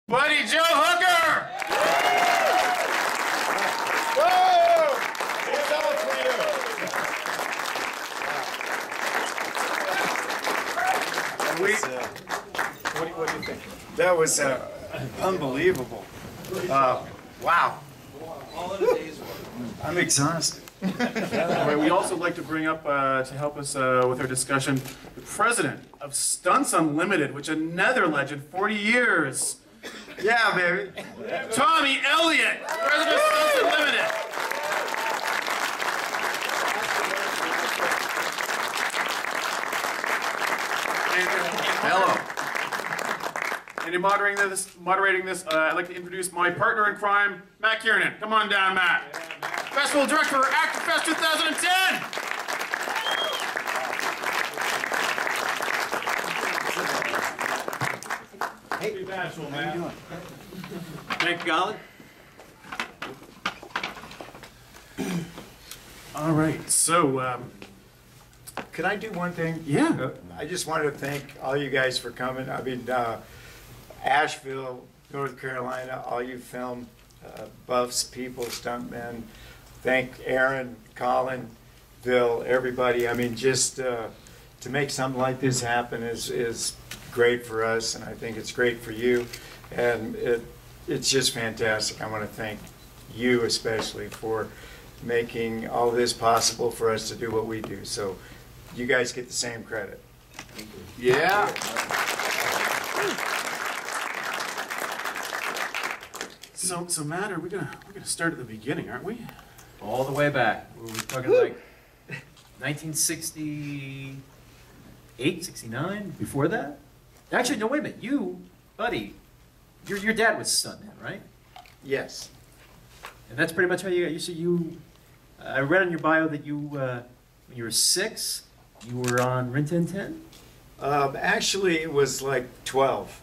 Buddy Joe Hooker! Whoa! What do you think? That was unbelievable. Wow. All in a day's work. I'm exhausted. We also like to bring up, to help us with our discussion, the president of Stunts Unlimited, which is another legend, 40 years. Yeah, baby. Tommy Elliot, president of Stunts Unlimited. Hello. And in moderating this, I'd like to introduce my partner in crime, Matt Kiernan. Come on down, Matt. Festival director for ActionFest 2010. Hey, be bashful, man. Thank you, Golly. All right, so, Can I do one thing? yeah. I just wanted to thank all you guys for coming. I mean, Asheville, North Carolina, all you film buffs, people, stuntmen. Thank Aaron, Colin, Bill, everybody. I mean, just to make something like this happen is great for us, and I think it's great for you. And it's just fantastic. I want to thank you especially for making all this possible for us to do what we do. So you guys get the same credit. Yeah. So Matt, we're gonna start at the beginning, aren't we? All the way back. We're talking like 1968, 69, before that? Actually, no, wait a minute. You, buddy, your dad was a stuntman, right? Yes. And that's pretty much how you got. I read in your bio that you, when you were 6, you were on Rin Tin Tin? Actually, it was like 12.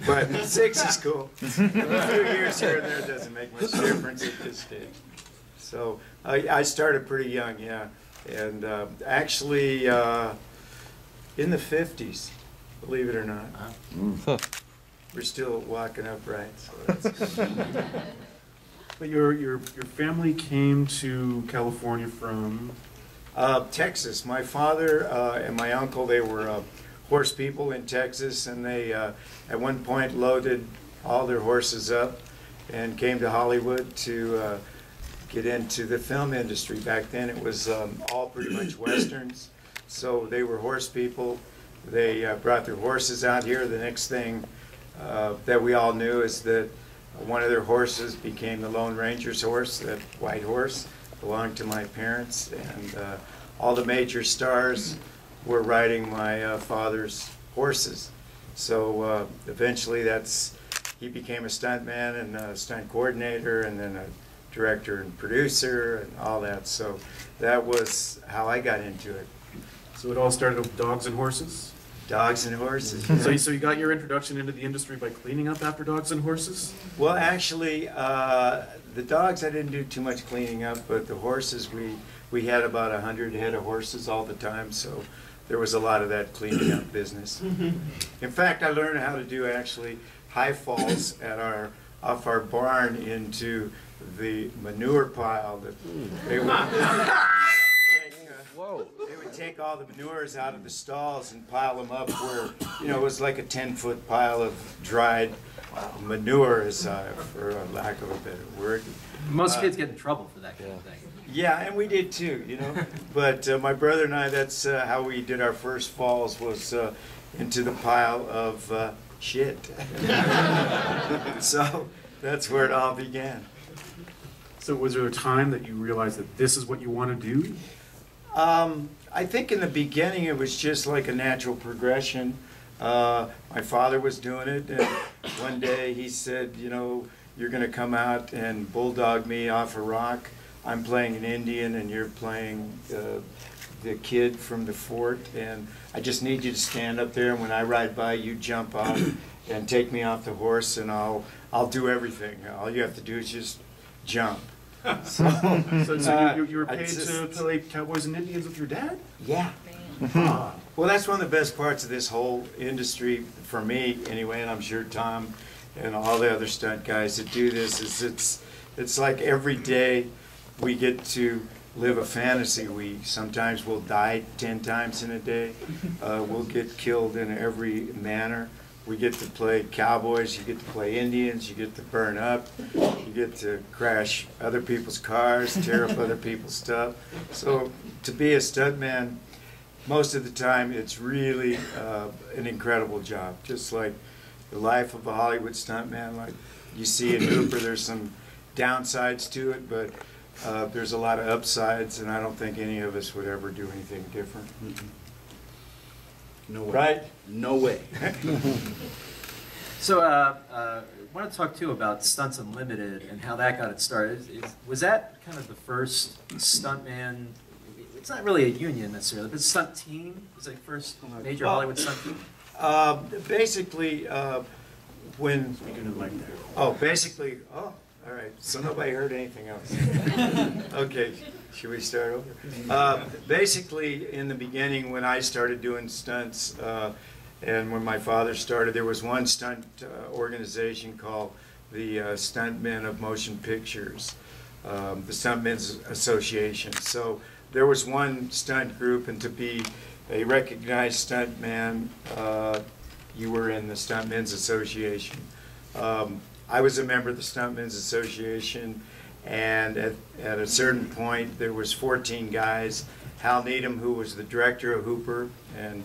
But 6 is cool. A few years here and there doesn't make much difference at this stage. So I started pretty young, yeah. And actually in the 50s, believe it or not. We're still walking upright. So that's But your family came to California from Texas. My father and my uncle, they were horse people in Texas, and they at one point loaded all their horses up and came to Hollywood to get into the film industry. Back then it was all pretty much westerns, so they were horse people. They brought their horses out here. The next thing that we all knew is that one of their horses became the Lone Ranger's horse. That white horse belonged to my parents, and all the major stars were riding my father's horses. So eventually he became a stuntman and a stunt coordinator and then a director and producer and all that. So that was how I got into it. So it all started with dogs and horses? Dogs and horses. So you got your introduction into the industry by cleaning up after dogs and horses? Well, actually, the dogs I didn't do too much cleaning up, but the horses, we had about 100 head of horses all the time, so there was a lot of that cleaning up business. In fact, I learned how to do actually high falls off our barn into the manure pile that they would they would take all the manures out of the stalls and pile them up where, it was like a 10-foot pile of dried manure, for a lack of a better word. Most kids get in trouble for that kind of thing. Yeah, and we did too, But my brother and I, that's how we did our first falls, was into the pile of shit. So that's where it all began. So was there a time that you realized that this is what you want to do? I think in the beginning it was just like a natural progression. My father was doing it, and one day he said, you're going to come out and bulldog me off a rock. I'm playing an Indian and you're playing the kid from the fort, and I just need you to stand up there, and when I ride by, you jump off and take me off the horse, and I'll do everything. All you have to do is just jump. So you were paid to play cowboys and Indians with your dad? Yeah. Well, that's one of the best parts of this whole industry, for me anyway, and I'm sure Tom and all the other stunt guys that do this is it's like every day we get to live a fantasy. We sometimes will die 10 times in a day. We'll get killed in every manner. We get to play cowboys, you get to play Indians, you get to burn up, you get to crash other people's cars, tear up other people's stuff. So to be a stuntman, most of the time it's really an incredible job. Just like the life of a Hollywood stuntman, like you see in Hooper, there's some downsides to it, but there's a lot of upsides, and I don't think any of us would ever do anything different. No way. Right? No way. So I want to talk too about Stunts Unlimited and how that got its start. Was that kind of the first stuntman? It's not really a union necessarily, but stunt team was like first major Hollywood stunt team. Basically, when Speaking of like that. all right. So nobody heard anything else. Okay. Should we start over? Basically, in the beginning, when I started doing stunts, and when my father started, there was one stunt organization called the Stuntmen of Motion Pictures, the Stuntmen's Association. So there was one stunt group, and to be a recognized stuntman, you were in the Stuntmen's Association. I was a member of the Stuntmen's Association. And at a certain point, there was 14 guys. Hal Needham, who was the director of Hooper, and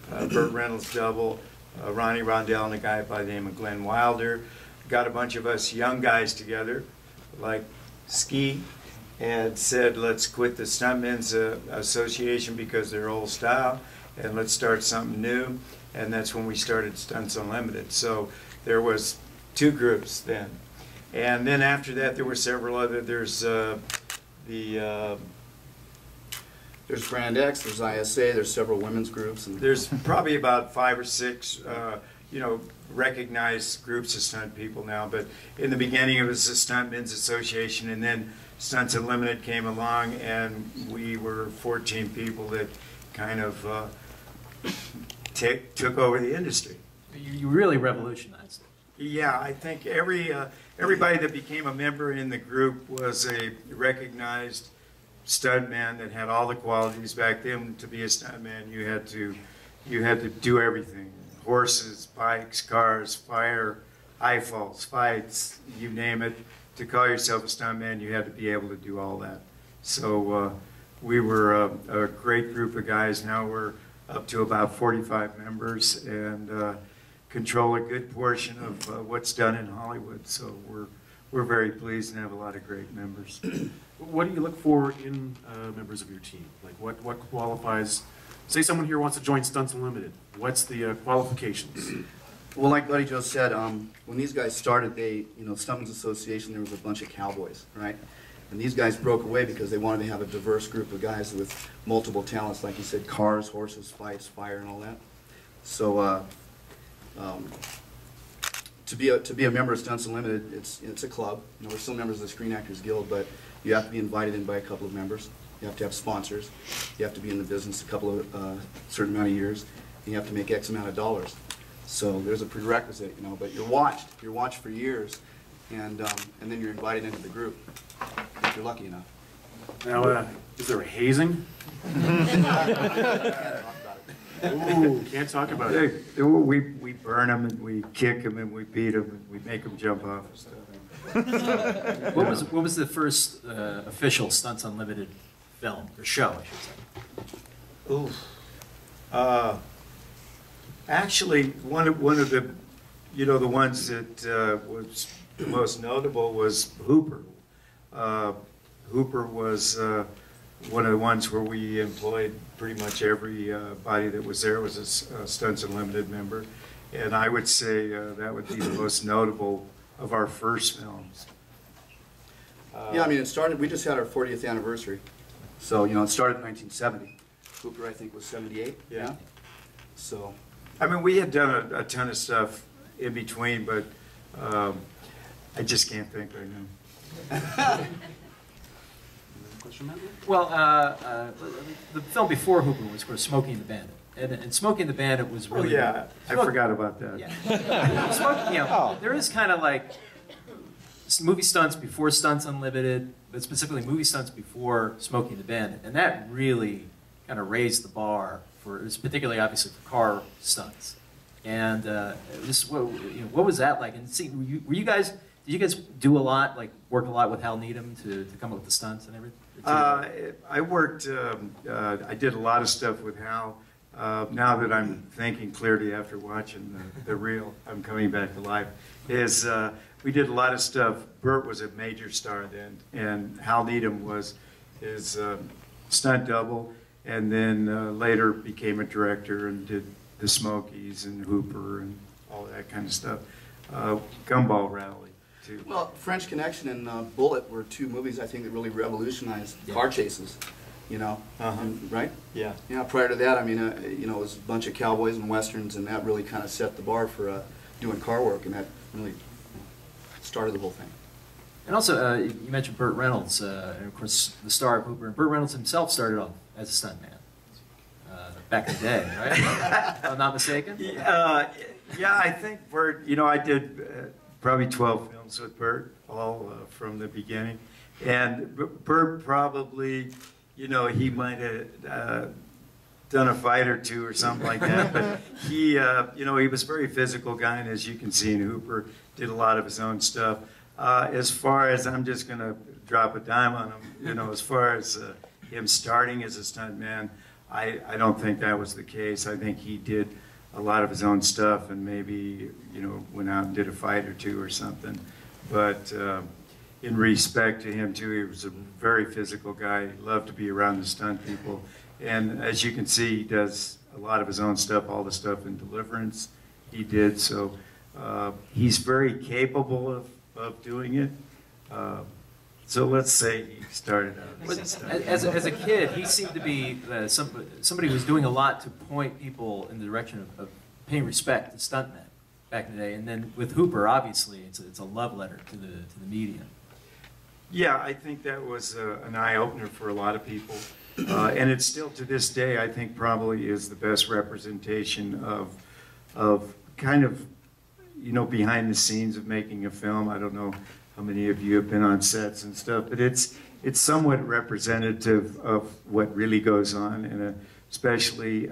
Burt Reynolds double, Ronnie Rondell, and a guy by the name of Glenn Wilder, got a bunch of us young guys together, like Ski, and said, let's quit the Stuntmen's Association because they're old style, and let's start something new. And that's when we started Stunts Unlimited. So there was two groups then. And then after that, there were several other. There's Grand X, there's ISA, there's several women's groups. And there's probably about 5 or 6, recognized groups of stunt people now. But in the beginning, it was the Stuntmen's Association, and then Stunts Unlimited came along, and we were 14 people that kind of took over the industry. You really revolutionized it. Yeah, I think everybody that became a member in the group was a recognized stuntman that had all the qualities. Back then, to be a stuntman, you had to do everything: horses, bikes, cars, fire, eye faults, fights, you name it. To call yourself a stuntman, you had to be able to do all that. So we were a great group of guys. Now we're up to about 45 members, and control a good portion of what's done in Hollywood. So we're very pleased and have a lot of great members. What do you look for in members of your team? Like what qualifies? Say someone here wants to join Stunts Unlimited. What's the qualifications? Well, like Buddy Joe said, when these guys started, Stuntmen's Association, there was a bunch of cowboys, right? And these guys broke away because they wanted to have a diverse group of guys with multiple talents, like you said, cars, horses, fights, fire, and all that. So to be a member of Stunts Unlimited, it's a club. We're still members of the Screen Actors Guild, but you have to be invited in by a couple of members. You have to have sponsors. You have to be in the business a couple of certain amount of years. And you have to make X amount of dollars. So there's a prerequisite, but you're watched. You're watched for years, and then you're invited into the group if you're lucky enough. Now, is there a hazing? Ooh, can't talk about it. We burn them, and we kick them, and we beat them, and we make them jump off and stuff. What was the first official Stunts Unlimited film or show, I should say? Ooh. Actually, one of the, the ones that was the most notable was Hooper. Hooper was one of the ones where we employed pretty much everybody that was there was a Stunts Unlimited member, and I would say that would be the most notable of our first films. Yeah, I mean, it started. We just had our 40th anniversary, so it started in 1970. Hooper, I think, was 78. Yeah. So. I mean, we had done a ton of stuff in between, but I just can't think right now. Question, Matt? Well, the film before Hooper was, of course, Smokey and the Bandit. And Smokey and the Bandit was Oh really... yeah, I forgot about that. Yeah. Smokey, there is kind of like movie stunts before Stunts Unlimited, but specifically movie stunts before Smokey and the Bandit, and that really kind of raised the bar for, particularly obviously for car stunts. And what was that like? And see, did you guys do a lot, like work a lot with Hal Needham to come up with the stunts and everything? I worked, I did a lot of stuff with Hal. Now that I'm thinking clearly after watching the reel, I'm coming back to life, we did a lot of stuff. Burt was a major star then, and Hal Needham was his stunt double, and then later became a director and did the Smokies and Hooper and all that kind of stuff. Gumball Rally, too. Well, French Connection and Bullet were two movies I think that really revolutionized car chases, you know, right? Yeah. Yeah, prior to that, I mean, you know, it was a bunch of cowboys and westerns, and that really kind of set the bar for doing car work, and that really started the whole thing. And also, you mentioned Burt Reynolds, and of course, the star of Hooper. And Burt Reynolds himself started off as a stuntman back in the day, right? If I'm not mistaken? Yeah, I think Burt, you know, I did probably 12 films with Burt, all from the beginning. And Burt probably, you know, he might have done a fight or two or something like that. But he, you know, he was a very physical guy, and as you can see in Hooper, did a lot of his own stuff. As far as, I'm just going to drop a dime on him, you know, as far as him starting as a stuntman, I don't think that was the case. I think he did a lot of his own stuff and maybe, you know, went out and did a fight or two or something. But in respect to him, too, he was a very physical guy. He loved to be around the stunt people. And as you can see, he does a lot of his own stuff, all the stuff in Deliverance he did. So he's very capable of doing it. So let's say he started out as a stuntman. As a kid, he seemed to be somebody who was doing a lot to point people in the direction of paying respect to stuntmen back in the day. And then with Hooper, obviously, it's a love letter to the medium. Yeah, I think that was an eye-opener for a lot of people. And it's still, to this day, I think probably is the best representation of kind of, you know, behind the scenes of making a film. I don't know how many of you have been on sets and stuff, but it's somewhat representative of what really goes on, and especially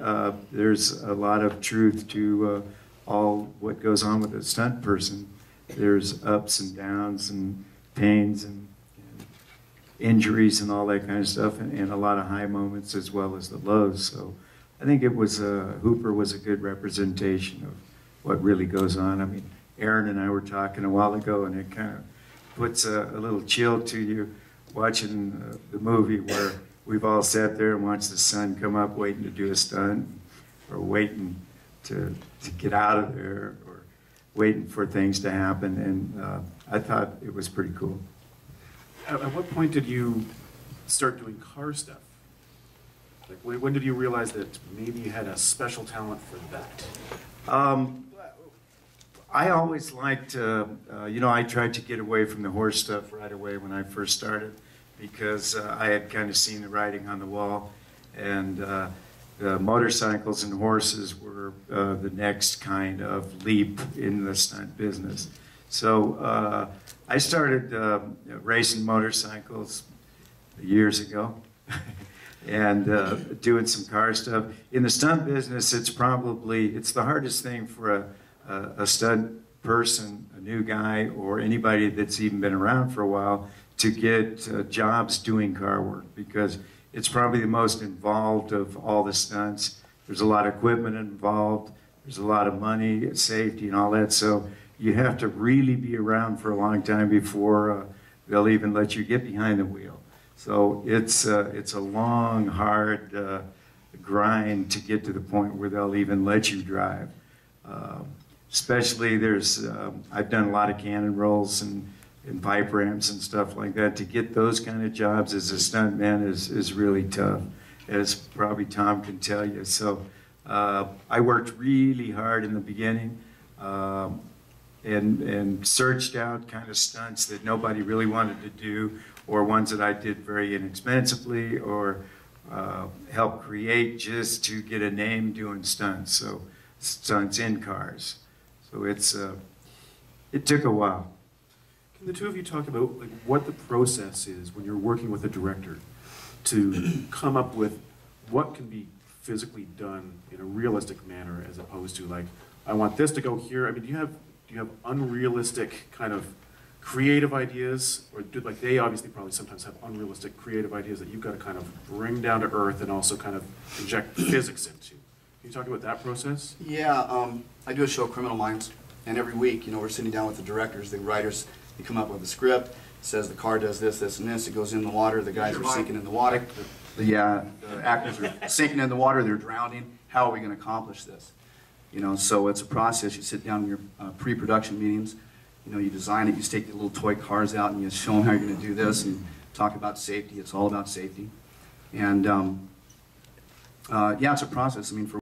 there's a lot of truth to all what goes on with a stunt person. There's ups and downs and pains and injuries and all that kind of stuff, and a lot of high moments as well as the lows. So I think it was Hooper was a good representation of what really goes on. I mean, Aaron and I were talking a while ago, and it kind of puts a little chill to you watching the movie where we've all sat there and watched the sun come up waiting to do a stunt, or waiting to get out of there, or waiting for things to happen. And I thought it was pretty cool. At what point did you start doing car stuff? Like, when did you realize that maybe you had a special talent for that? I always liked, you know, I tried to get away from the horse stuff right away when I first started, because I had kind of seen the writing on the wall, and the motorcycles and horses were the next kind of leap in the stunt business. So I started racing motorcycles years ago and doing some car stuff. In the stunt business, it's the hardest thing for a stunt person, a new guy, or anybody that's even been around for a while to get jobs doing car work, because it's probably the most involved of all the stunts. There's a lot of equipment involved, there's a lot of money, safety, and all that. So you have to really be around for a long time before they'll even let you get behind the wheel. So it's a long, hard grind to get to the point where they'll even let you drive. Especially I've done a lot of cannon rolls and pipe ramps and stuff like that. To get those kind of jobs as a stuntman is really tough, as probably Tom can tell you. So I worked really hard in the beginning and searched out kind of stunts that nobody really wanted to do, or ones that I did very inexpensively, or helped create just to get a name doing stunts. So stunts in cars. So it took a while. Can the two of you talk about like what the process is when you're working with a director to come up with what can be physically done in a realistic manner as opposed to like, I want this to go here. I mean, do you have unrealistic kind of creative ideas, or do like they obviously probably sometimes have unrealistic creative ideas that you've got to kind of bring down to earth and also kind of inject physics into? Can you talk about that process? Yeah, I do a show, Criminal Minds, and every week, we're sitting down with the directors, the writers, they come up with a script, says the car does this, this, and this, it goes in the water, the guys are sinking in the water. The actors are sinking in the water, they're drowning, how are we going to accomplish this? So it's a process. You sit down in your pre-production meetings, you design it, you take the little toy cars out and you show them how you're going to do this and talk about safety. It's all about safety. And yeah, it's a process. I mean, for